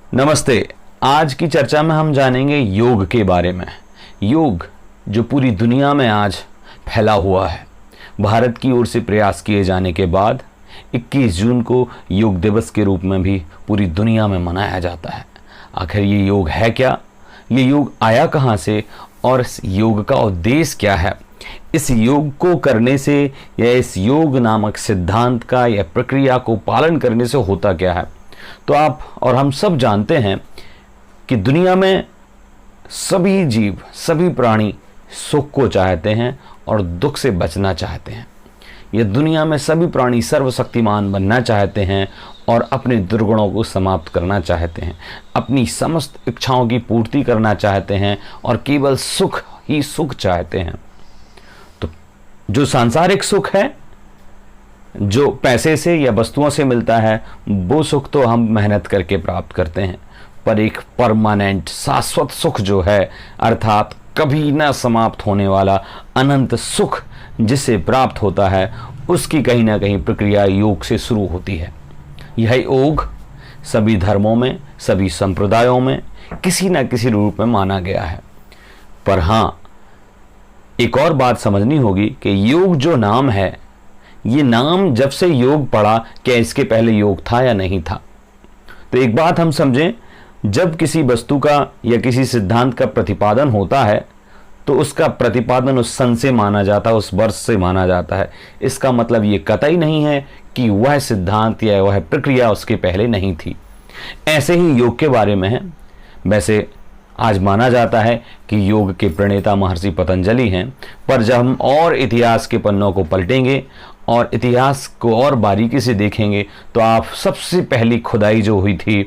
नमस्ते। आज की चर्चा में हम जानेंगे योग के बारे में। योग जो पूरी दुनिया में आज फैला हुआ है। भारत की ओर से प्रयास किए जाने के बाद 21 जून को योग दिवस के रूप में भी पूरी दुनिया में मनाया जाता है। आखिर ये योग है क्या? ये योग आया कहाँ से और इस योग का उद्देश्य क्या है? इस योग को करने से या इस योग नामक सिद्धांत का या प्रक्रिया को पालन करने से होता क्या है? तो आप और हम सब जानते हैं कि दुनिया में सभी जीव, सभी प्राणी सुख को चाहते हैं और दुख से बचना चाहते हैं। ये दुनिया में सभी प्राणी सर्वशक्तिमान बनना चाहते हैं और अपने दुर्गुणों को समाप्त करना चाहते हैं, अपनी समस्त इच्छाओं की पूर्ति करना चाहते हैं और केवल सुख ही सुख चाहते हैं। तो जो सांसारिक सुख है, जो पैसे से या वस्तुओं से मिलता है, वो सुख तो हम मेहनत करके प्राप्त करते हैं, पर एक परमानेंट शाश्वत सुख जो है, अर्थात कभी न समाप्त होने वाला अनंत सुख जिससे प्राप्त होता है, उसकी कहीं ना कहीं प्रक्रिया योग से शुरू होती है। यह योग सभी धर्मों में, सभी संप्रदायों में किसी न किसी रूप में माना गया है। पर हाँ, एक और बात समझनी होगी कि योग जो नाम है, ये नाम जब से योग पड़ा, क्या इसके पहले योग था या नहीं था? तो एक बात हम समझें, जब किसी वस्तु का या किसी सिद्धांत का प्रतिपादन होता है तो उसका प्रतिपादन उस सन से माना जाता है, उस वर्ष से माना जाता है। इसका मतलब ये कतई नहीं है कि वह सिद्धांत या वह प्रक्रिया उसके पहले नहीं थी। ऐसे ही योग के बारे में है। वैसे आज माना जाता है कि योग के प्रणेता महर्षि पतंजलि हैं, पर जब हम और इतिहास के पन्नों को पलटेंगे और इतिहास को और बारीकी से देखेंगे तो आप सबसे पहली खुदाई जो हुई थी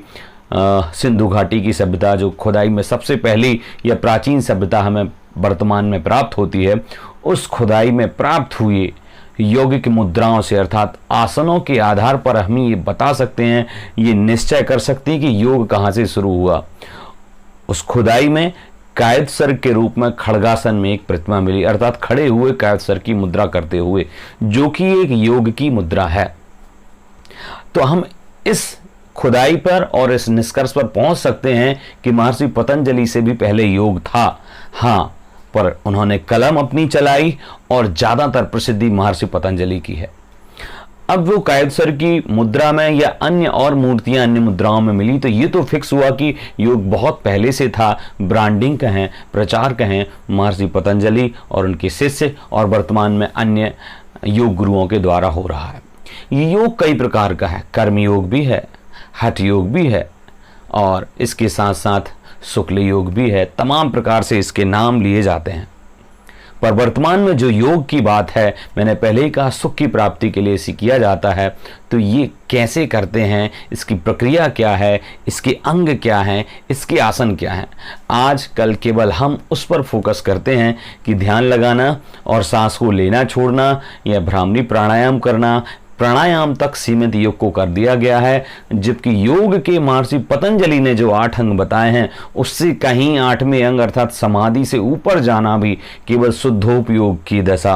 सिंधु घाटी की सभ्यता, जो खुदाई में सबसे पहली या प्राचीन सभ्यता हमें वर्तमान में प्राप्त होती है, उस खुदाई में प्राप्त हुई यौगिक मुद्राओं से, अर्थात आसनों के आधार पर हम ये बता सकते हैं, ये निश्चय कर सकते हैं कि योग कहाँ से शुरू हुआ। उस खुदाई में कायदसर के रूप में खड़गासन में एक प्रतिमा मिली, अर्थात खड़े हुए कायदसर की मुद्रा करते हुए, जो कि एक योग की मुद्रा है। तो हम इस खुदाई पर और इस निष्कर्ष पर पहुंच सकते हैं कि महर्षि पतंजलि से भी पहले योग था। हाँ, पर उन्होंने कलम अपनी चलाई और ज्यादातर प्रसिद्धि महर्षि पतंजलि की है। अब वो कायदसर की मुद्रा में या अन्य और मूर्तियां अन्य मुद्राओं में मिली, तो ये तो फिक्स हुआ कि योग बहुत पहले से था। ब्रांडिंग कहें, प्रचार कहें, महर्षि पतंजलि और उनके शिष्य और वर्तमान में अन्य योग गुरुओं के द्वारा हो रहा है। ये योग कई प्रकार का है। कर्म योग भी है, हठ योग भी है और इसके साथ साथ शुक्ल योग भी है। तमाम प्रकार से इसके नाम लिए जाते हैं। पर वर्तमान में जो योग की बात है, मैंने पहले ही कहा, सुख की प्राप्ति के लिए इसे किया जाता है। तो ये कैसे करते हैं, इसकी प्रक्रिया क्या है, इसके अंग क्या हैं, इसके आसन क्या हैं, आज कल केवल हम उस पर फोकस करते हैं कि ध्यान लगाना और सांस को लेना छोड़ना या भ्रामरी प्राणायाम करना, प्राणायाम तक सीमित योग को कर दिया गया है। जबकि योग के महर्षि पतंजलि ने जो 8 अंग बताए हैं, उससे कहीं 8वें अंग अर्थात समाधि से ऊपर जाना भी केवल शुद्धोपयोग की दशा,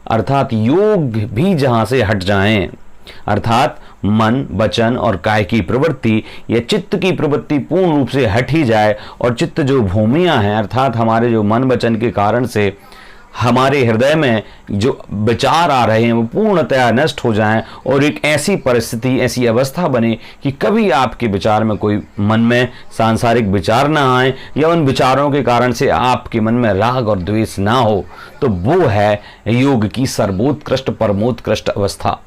अर्थात योग भी जहां से हट जाएं, अर्थात मन, वचन और काय की प्रवृत्ति या चित्त की प्रवृत्ति पूर्ण रूप से हट ही जाए और चित्त जो भूमियां हैं, अर्थात हमारे जो मन वचन के कारण से हमारे हृदय में जो विचार आ रहे हैं वो पूर्णतया नष्ट हो जाएं और एक ऐसी परिस्थिति, ऐसी अवस्था बने कि कभी आपके विचार में कोई मन में सांसारिक विचार ना आए या उन विचारों के कारण से आपके मन में राग और द्वेष ना हो। तो वो है योग की सर्वोत्कृष्ट परमोत्कृष्ट अवस्था।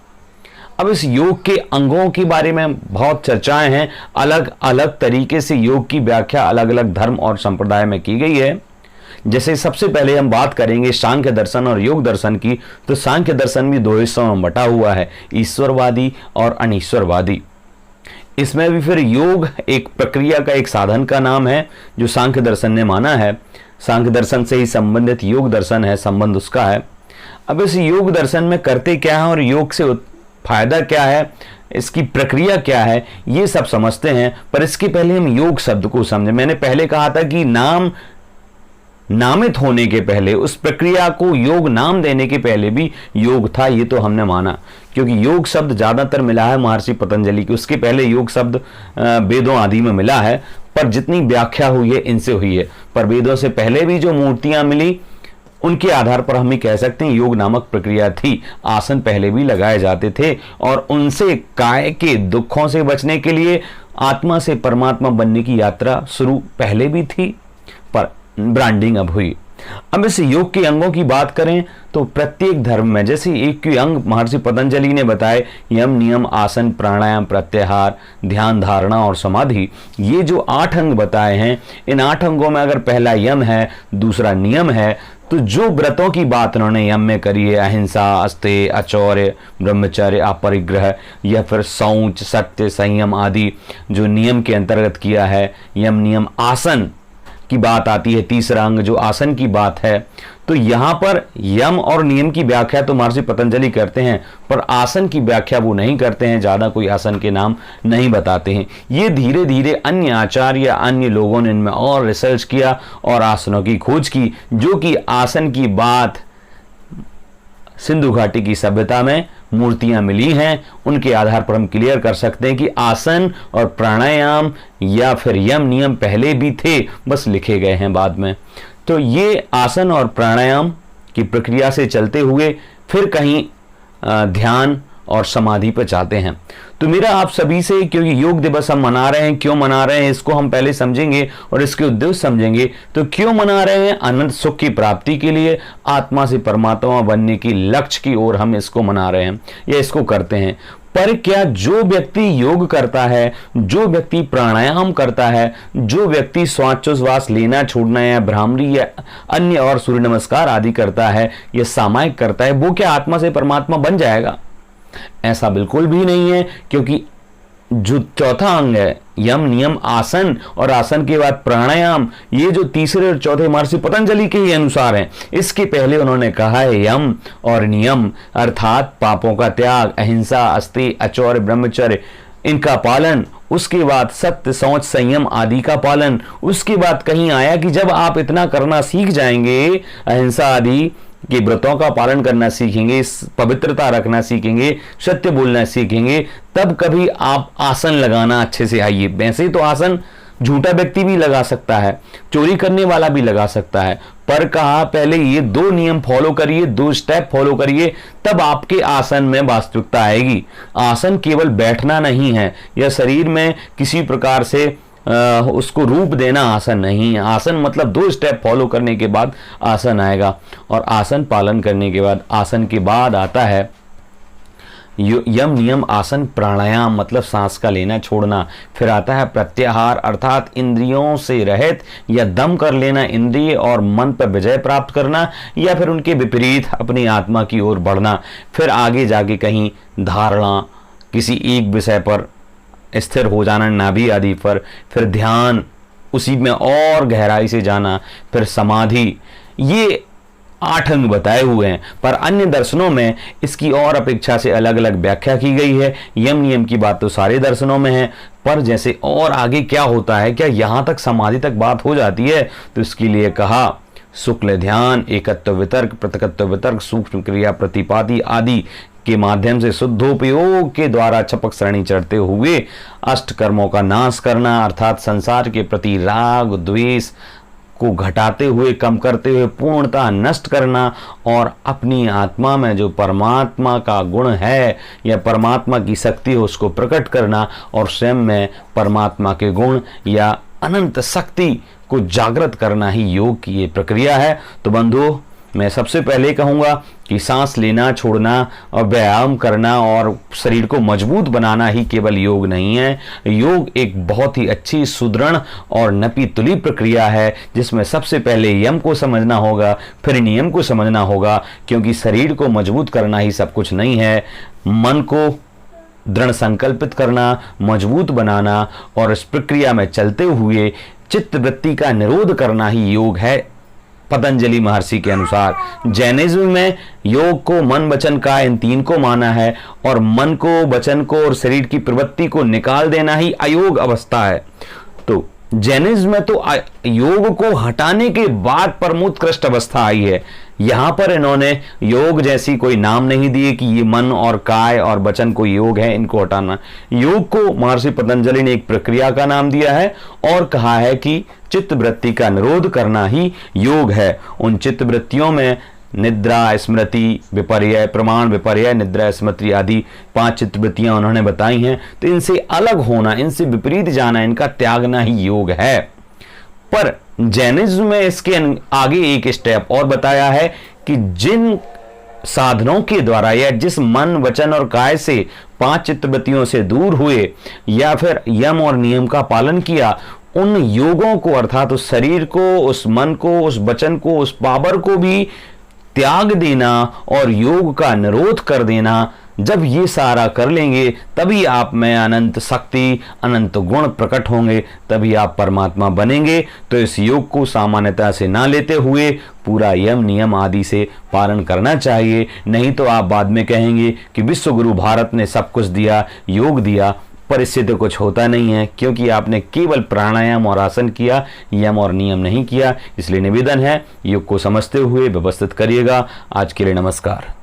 अब इस योग के अंगों के बारे में बहुत चर्चाएं हैं। अलग अलग तरीके से योग की व्याख्या अलग अलग धर्म और संप्रदाय में की गई है। जैसे सबसे पहले हम बात करेंगे सांख्य दर्शन और योग दर्शन की, तो सांख्य दर्शन भी 2 हिस्सों में बटा हुआ है, ईश्वरवादी और अनीश्वरवादी। इसमें भी फिर योग एक प्रक्रिया का, एक साधन का नाम है जो सांख्य दर्शन ने माना है। सांख्य दर्शन से ही संबंधित योग दर्शन है, संबंध उसका है। अब इस योग दर्शन में करते क्या है और योग से फायदा क्या है, इसकी प्रक्रिया क्या है, ये सब समझते हैं। पर इसके पहले हम योग शब्द को समझें। मैंने पहले कहा था कि नाम नामित होने के पहले, उस प्रक्रिया को योग नाम देने के पहले भी योग था, ये तो हमने माना, क्योंकि योग शब्द ज्यादातर मिला है महर्षि पतंजलि की। उसके पहले योग शब्द वेदों आदि में मिला है, पर जितनी व्याख्या हुई है इनसे हुई है। पर वेदों से पहले भी जो मूर्तियां मिली उनके आधार पर हम ही कह सकते हैं योग नामक प्रक्रिया थी। आसन पहले भी लगाए जाते थे और उनसे काय के दुखों से बचने के लिए आत्मा से परमात्मा बनने की यात्रा शुरू पहले भी थी, पर ब्रांडिंग अब हुई। अब इस योग के अंगों की बात करें तो प्रत्येक धर्म में जैसे एक के अंग महर्षि पतंजलि ने बताए, यम, नियम, आसन, प्राणायाम, प्रत्याहार, ध्यान, धारणा और समाधि, ये जो 8 अंग बताए हैं, इन 8 अंगों में अगर पहला यम है, दूसरा नियम है, तो जो व्रतों की बात उन्होंने यम में करी है, अहिंसा, अस्तेय, अचौर्य, ब्रह्मचर्य, अपरिग्रह, या फिर शौच, सत्य, संयम आदि जो नियम के अंतर्गत किया है, यम, नियम, आसन की बात आती है, तीसरा अंग जो आसन की बात है। तो यहां पर यम और नियम की व्याख्या तो महर्षि पतंजलि करते हैं, पर आसन की व्याख्या वो नहीं करते हैं, ज्यादा कोई आसन के नाम नहीं बताते हैं। ये धीरे धीरे अन्य आचार्य या अन्य लोगों ने इनमें और रिसर्च किया और आसनों की खोज की, जो कि आसन की बात सिंधु घाटी की सभ्यता में मूर्तियां मिली हैं, उनके आधार पर हम क्लियर कर सकते हैं कि आसन और प्राणायाम या फिर यम नियम पहले भी थे, बस लिखे गए हैं बाद में। तो ये आसन और प्राणायाम की प्रक्रिया से चलते हुए फिर कहीं ध्यान और समाधि पर जाते हैं। तो मेरा आप सभी से, क्योंकि योग दिवस हम मना रहे हैं, क्यों मना रहे हैं इसको हम पहले समझेंगे और इसके उद्देश्य समझेंगे। तो क्यों मना रहे हैं? अनंत सुख की प्राप्ति के लिए, आत्मा से परमात्मा बनने की लक्ष्य की ओर हम इसको मना रहे हैं या इसको करते हैं। पर क्या जो व्यक्ति योग करता है, जो व्यक्ति प्राणायाम करता है, जो व्यक्ति श्वासोच्छ्वास लेना छोड़ना या भ्रामरी या अन्य और सूर्य नमस्कार आदि करता है या सामायिक करता है, वो क्या आत्मा से परमात्मा बन जाएगा? ऐसा बिल्कुल भी नहीं है, क्योंकि जो चौथा अंग है यम, नियम, आसन और आसन के बाद प्राणायाम, ये जो तीसरे और चौथे महर्षि पतंजलि के ही अनुसार हैं। इसके पहले उन्होंने कहा है यम और नियम अर्थात पापों का त्याग, अहिंसा, अस्तेय, अचौर्य, ब्रह्मचर्य, इनका पालन, उसके बाद सत्य, शौच, संयम आदि का पालन। उसके बाद कहीं आया कि जब आप इतना करना सीख जाएंगे, अहिंसा आदि कि व्रतों का पालन करना सीखेंगे, पवित्रता रखना सीखेंगे, सत्य बोलना सीखेंगे, तब कभी आप आसन लगाना अच्छे से आइए। वैसे तो आसन झूठा व्यक्ति भी लगा सकता है, चोरी करने वाला भी लगा सकता है, पर कहा पहले ये 2 नियम फॉलो करिए, 2 स्टेप फॉलो करिए, तब आपके आसन में वास्तविकता आएगी। आसन केवल बैठना नहीं है या शरीर में किसी प्रकार से उसको रूप देना आसन नहीं है। आसन मतलब 2 स्टेप फॉलो करने के बाद आसन आएगा, और आसन पालन करने के बाद, आसन के बाद आता है यम, नियम, आसन, प्राणायाम मतलब सांस का लेना छोड़ना। फिर आता है प्रत्याहार अर्थात इंद्रियों से रहित या दम कर लेना, इंद्रिय और मन पर विजय प्राप्त करना या फिर उनके विपरीत अपनी आत्मा की ओर बढ़ना। फिर आगे जाके कहीं धारणा, किसी एक विषय पर स्थिर हो जाना, नाभि आदि पर। फिर ध्यान, उसी में और गहराई से जाना। फिर समाधि। ये 8 अंग बताए हुए हैं, पर अन्य दर्शनों में इसकी और अपेक्षा से अलग अलग व्याख्या की गई है। यम नियम की बात तो सारे दर्शनों में है, पर जैसे और आगे क्या होता है, क्या यहां तक समाधि तक बात हो जाती है, तो इसके लिए कहा शुक्ल ध्यान, एकत्व वितर्क, पृथकत्व वितर्क, सूक्ष्म क्रिया प्रतिपादि आदि के माध्यम से शुद्धोपयोग के द्वारा छपक श्रेणी चढ़ते हुए अष्ट कर्मों का नाश करना अर्थात संसार के प्रति राग द्वेष को घटाते हुए, कम करते हुए पूर्णतः नष्ट करना, और अपनी आत्मा में जो परमात्मा का गुण है या परमात्मा की शक्ति है उसको प्रकट करना, और स्वयं में परमात्मा के गुण या अनंत शक्ति को जागृत करना ही योग की ये प्रक्रिया है। तो बंधुओं, मैं सबसे पहले कहूँगा कि सांस लेना छोड़ना और व्यायाम करना और शरीर को मजबूत बनाना ही केवल योग नहीं है। योग एक बहुत ही अच्छी, सुदृढ़ और नपी तुली प्रक्रिया है, जिसमें सबसे पहले यम को समझना होगा, फिर नियम को समझना होगा, क्योंकि शरीर को मजबूत करना ही सब कुछ नहीं है। मन को दृढ़ संकल्पित करना, मजबूत बनाना और इस प्रक्रिया में चलते हुए चित्त वृत्ति का निरोध करना ही योग है पतंजलि महर्षि के अनुसार। जैनिज्म में योग को मन वचन का इन 3 को माना है, और मन को, वचन को और शरीर की प्रवृत्ति को निकाल देना ही अयोग अवस्था है। तो जैनिज्म में तो योग को हटाने के बाद परमोत्कृष्ट अवस्था आई है। यहां पर इन्होंने योग जैसी कोई नाम नहीं दिए कि ये मन और काय और वचन को योग है, इनको हटाना। योग को महर्षि पतंजलि ने एक प्रक्रिया का नाम दिया है और कहा है कि चित्त वृत्ति का निरोध करना ही योग है। उन चित्त वृत्तियों में निद्रा, स्मृति, विपर्य, प्रमाण विपर्य, निद्रा, स्मृति आदि 5 चित्तवृत्तियां उन्होंने बताई हैं। तो इनसे अलग होना, इनसे विपरीत जाना, इनका त्यागना ही योग है। पर जैनिज्म में इसके आगे एक स्टेप और बताया है कि जिन साधनों के द्वारा या जिस मन, वचन और काय से 5 चित्तवृत्तियों से दूर हुए या फिर यम और नियम का पालन किया, उन योगों को अर्थात उस शरीर को, उस मन को, उस वचन को, उस पावर को भी त्याग देना और योग का निरोध कर देना, जब ये सारा कर लेंगे तभी आप में अनंत शक्ति, अनंत गुण प्रकट होंगे, तभी आप परमात्मा बनेंगे। तो इस योग को सामान्यता से ना लेते हुए पूरा यम, नियम आदि से पालन करना चाहिए। नहीं तो आप बाद में कहेंगे कि विश्व गुरु भारत ने सब कुछ दिया, योग दिया, पर इससे तो कुछ होता नहीं है, क्योंकि आपने केवल प्राणायाम और आसन किया, यम और नियम नहीं किया। इसलिए निवेदन है, योग को समझते हुए व्यवस्थित करिएगा। आज के लिए नमस्कार।